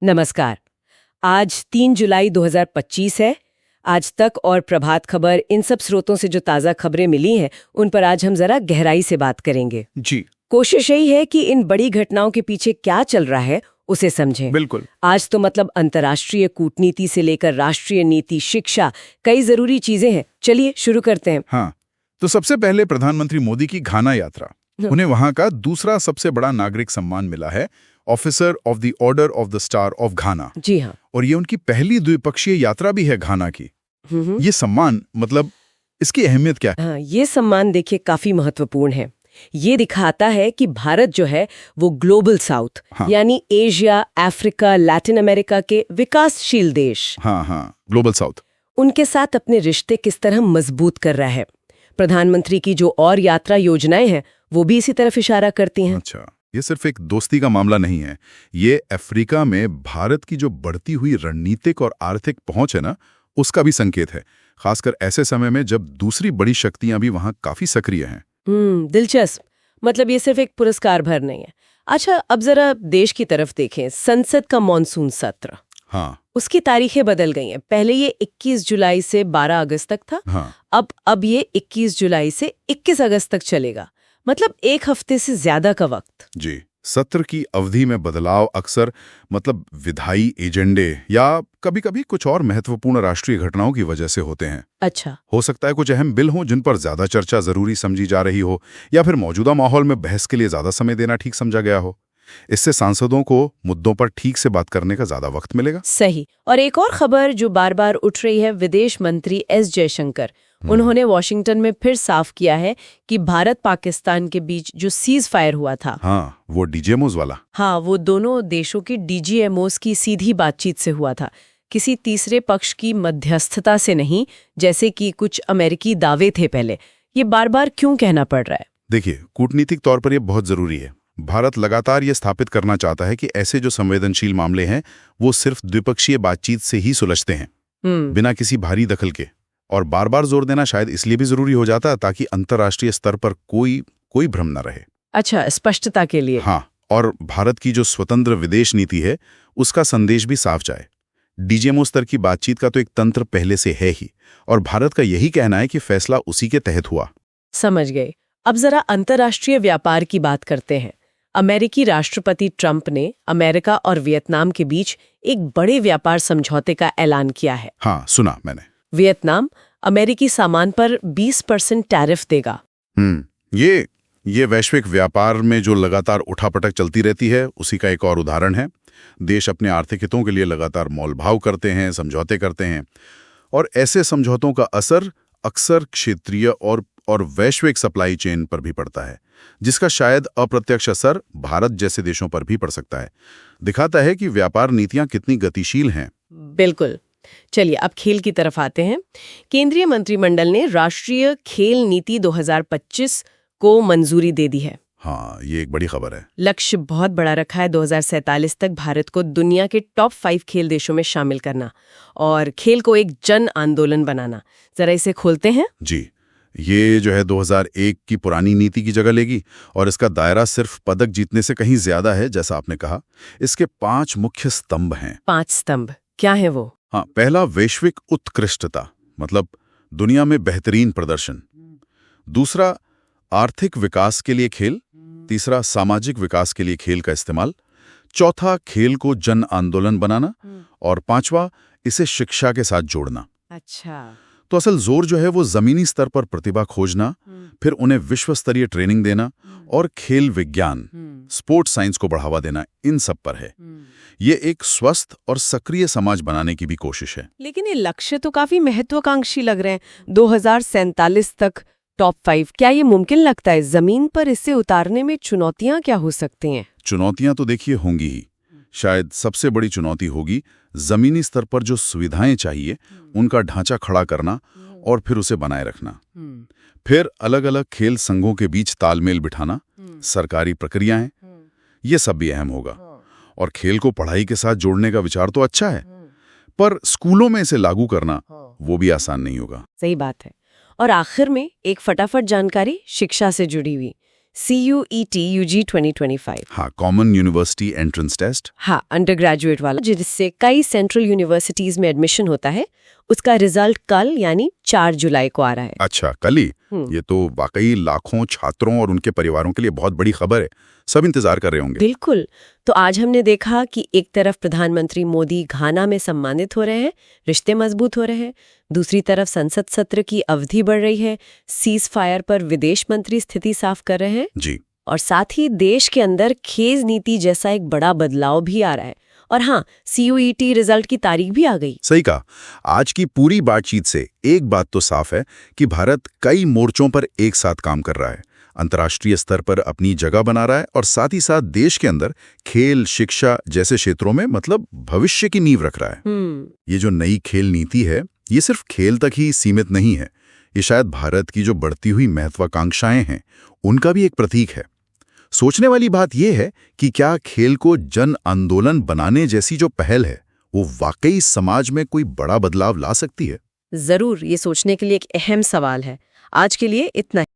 नमस्कार। आज 3 जुलाई 2025 है। आज तक और प्रभात खबर इन सब स्रोतों से जो ताज़ा खबरें मिली हैं उन पर आज हम जरा गहराई से बात करेंगे। जी कोशिश यही है कि इन बड़ी घटनाओं के पीछे क्या चल रहा है उसे समझें। बिल्कुल। आज तो मतलब अंतर्राष्ट्रीय कूटनीति से लेकर राष्ट्रीय नीति, शिक्षा, कई जरूरी चीजें हैं। चलिए शुरू करते हैं। हाँ, तो सबसे पहले प्रधानमंत्री मोदी की घाना यात्रा। उन्हें वहां का दूसरा सबसे बड़ा नागरिक सम्मान मिला है, officer of the order of the star of Ghana. जी हाँ। और ये उनकी पहली द्विपक्षीय यात्रा भी है घाना की। ये सम्मान मतलब इसकी अहमियत क्या है? हाँ, ये सम्मान देखिए काफी महत्वपूर्ण है। ये दिखाता है कि भारत जो है वो ग्लोबल साउथ यानी एशिया, अफ्रीका, लैटिन अमेरिका के विकासशील देश ग्लोबल साउथ उनके साथ अपने रिश्ते किस तरह मजबूत कर रहा है। प्रधानमंत्री की जो और यात्रा योजनाएं हैं वो भी इसी तरफ इशारा करती हैं। अच्छा, ये सिर्फ एक दोस्ती का मामला नहीं है, ये अफ्रीका में भारत की जो बढ़ती हुई रणनीतिक और आर्थिक पहुंच है ना, उसका भी संकेत है, खासकर ऐसे समय में जब दूसरी बड़ी शक्तियां भी वहां काफी सक्रिय हैं। दिलचस्प। मतलब ये सिर्फ एक पुरस्कार भर नहीं है। अच्छा, अब जरा देश की तरफ देखें। संसद का मॉनसून सत्र, उसकी तारीखें बदल गई हैं। पहले ये 21 जुलाई से 12 अगस्त तक था। अब ये 21 जुलाई से 21 अगस्त तक चलेगा। मतलब एक हफ्ते से ज्यादा का वक्त। जी, सत्र की अवधि में बदलाव अक्सर मतलब विधायी एजेंडे या कभी-कभी कुछ और महत्वपूर्ण राष्ट्रीय घटनाओं की वजह से होते हैं। अच्छा, हो सकता है कुछ अहम बिल हों जिन पर ज्यादा चर्चा जरूरी समझी जा रही हो, या फिर मौजूदा माहौल में बहस के लिए ज्यादा समय देना ठीक समझा गया हो। इससे सांसदों को मुद्दों पर ठीक से बात करने का ज्यादा वक्त मिलेगा। सही। और एक और खबर जो बार बार उठ रही है, विदेश मंत्री एस जयशंकर, उन्होंने वॉशिंगटन में फिर साफ किया है कि भारत पाकिस्तान के बीच जो सीज फायर हुआ था, वो डीजीएमओज वाला, वो दोनों देशों की डीजीएमओज की सीधी बातचीत से हुआ था, किसी तीसरे पक्ष की मध्यस्थता से नहीं, जैसे कि कुछ अमेरिकी दावे थे पहले। ये बार बार क्यों कहना पड़ रहा है? देखिए, कूटनीतिक तौर पर यह बहुत जरूरी है। भारत लगातार ये स्थापित करना चाहता है कि ऐसे जो संवेदनशील मामले हैं वो सिर्फ द्विपक्षीय बातचीत से ही सुलझते हैं, बिना किसी भारी दखल के। और बार बार जोर देना शायद इसलिए भी जरूरी हो जाता है ताकि अंतर्राष्ट्रीय स्तर पर कोई भ्रम न रहे। अच्छा, स्पष्टता के लिए। और भारत की जो स्वतंत्र विदेश नीति है उसका संदेश भी साफ जाए। डीजीएमओ स्तर की बातचीत का तो एक तंत्र पहले से है ही, और भारत का यही कहना है कि फैसला उसी के तहत हुआ। समझ गए। अब जरा अंतर्राष्ट्रीय व्यापार की बात करते हैं। अमेरिकी राष्ट्रपति ट्रंप ने अमेरिका और वियतनाम के बीच एक बड़े व्यापार समझौते का ऐलान किया है। सुना मैंने। वियतनाम अमेरिकी सामान पर 20% टैरिफ देगा। ये वैश्विक व्यापार में जो लगातार उठापटक चलती रहती है उसी का एक और उदाहरण है। देश अपने आर्थिक हितों के लिए लगातार मोलभाव करते हैं, समझौते करते हैं, और ऐसे समझौतों का असर अक्सर क्षेत्रीय और वैश्विक सप्लाई चेन पर भी पड़ता है, जिसका शायद अप्रत्यक्ष असर भारत जैसे देशों पर भी पड़ सकता है। दिखाता है कि व्यापार नीतियां कितनी गतिशील हैं। बिल्कुल। चलिए अब खेल की तरफ आते हैं। केंद्रीय मंत्रिमंडल ने राष्ट्रीय खेल नीति 2025 को मंजूरी दे दी है। ये एक बड़ी खबर है। लक्ष्य बहुत बड़ा रखा है, 2047 तक भारत को दुनिया के टॉप 5 खेल देशों में शामिल करना और खेल को एक जन आंदोलन बनाना। जरा इसे खोलते हैं। जी, ये जो है 2001 की पुरानी नीति की जगह लेगी, और इसका दायरा सिर्फ पदक जीतने से कहीं ज्यादा है, जैसा आपने कहा। इसके 5 मुख्य स्तंभ हैं। 5 स्तंभ क्या है वो? पहला, वैश्विक उत्कृष्टता, मतलब दुनिया में बेहतरीन प्रदर्शन। दूसरा, आर्थिक विकास के लिए खेल। तीसरा, सामाजिक विकास के लिए खेल का इस्तेमाल। चौथा, खेल को जन आंदोलन बनाना। और 5वां, इसे शिक्षा के साथ जोड़ना। अच्छा, तो असल जोर जो है वो जमीनी स्तर पर प्रतिभा खोजना, फिर उन्हें विश्व स्तरीय ट्रेनिंग देना, और खेल विज्ञान, स्पोर्ट्स साइंस को बढ़ावा देना, इन सब पर है। ये एक स्वस्थ और सक्रिय समाज बनाने की भी कोशिश है। लेकिन ये लक्ष्य तो काफी महत्वाकांक्षी लग रहे हैं। 2047 तक टॉप 5, क्या ये मुमकिन लगता है? जमीन पर इसे उतारने में चुनौतियां क्या हो सकती हैं? चुनौतियां तो देखिए होंगी ही। शायद सबसे बड़ी चुनौती होगी जमीनी स्तर पर जो सुविधाएं चाहिए उनका ढांचा खड़ा करना और फिर उसे बनाए रखना। फिर अलग अलग खेल संघों के बीच तालमेल बिठाना, सरकारी प्रक्रियाएं, ये सब भी अहम होगा। और खेल को पढ़ाई के साथ जोड़ने का विचार तो अच्छा है, पर स्कूलों में इसे लागू करना वो भी आसान नहीं होगा। सही बात है। और आखिर में एक फटाफट जानकारी शिक्षा से जुड़ी हुई। CUET UG 2025। हाँ, कॉमन यूनिवर्सिटी एंट्रेंस टेस्ट। हाँ, अंडर ग्रेजुएट वाला, जिससे कई सेंट्रल यूनिवर्सिटीज में एडमिशन होता है। उसका रिजल्ट कल यानी 4 जुलाई को आ रहा है। अच्छा, कल ही? ये तो वाकई लाखों छात्रों और उनके परिवारों के लिए बहुत बड़ी खबर है। सब इंतजार कर रहे होंगे। बिल्कुल। तो आज हमने देखा कि एक तरफ प्रधानमंत्री मोदी घाना में सम्मानित हो रहे हैं, रिश्ते मजबूत हो रहे हैं। दूसरी तरफ संसद सत्र की अवधि बढ़ रही है, सीज फायर पर विदेश मंत्री स्थिति साफ कर रहे हैं जी। और साथ ही देश के अंदर खेज नीति जैसा एक बड़ा बदलाव भी आ रहा है। और हाँ, CUET रिजल्ट की तारीख भी आ गई। सही कहा। आज की पूरी बातचीत से एक बात तो साफ है कि भारत कई मोर्चों पर एक साथ काम कर रहा है, अंतर्राष्ट्रीय स्तर पर अपनी जगह बना रहा है और साथ ही साथ देश के अंदर खेल, शिक्षा जैसे क्षेत्रों में मतलब भविष्य की नींव रख रहा है। ये जो नई खेल नीति है, ये सिर्फ खेल तक ही सीमित नहीं है। ये शायद भारत की जो बढ़ती हुई महत्वाकांक्षाएं हैं, उनका भी एक प्रतीक है। सोचने वाली बात यह है कि क्या खेल को जन आंदोलन बनाने जैसी जो पहल है, वो वाकई समाज में कोई बड़ा बदलाव ला सकती है? जरूर, ये सोचने के लिए एक अहम सवाल है। आज के लिए इतना ही।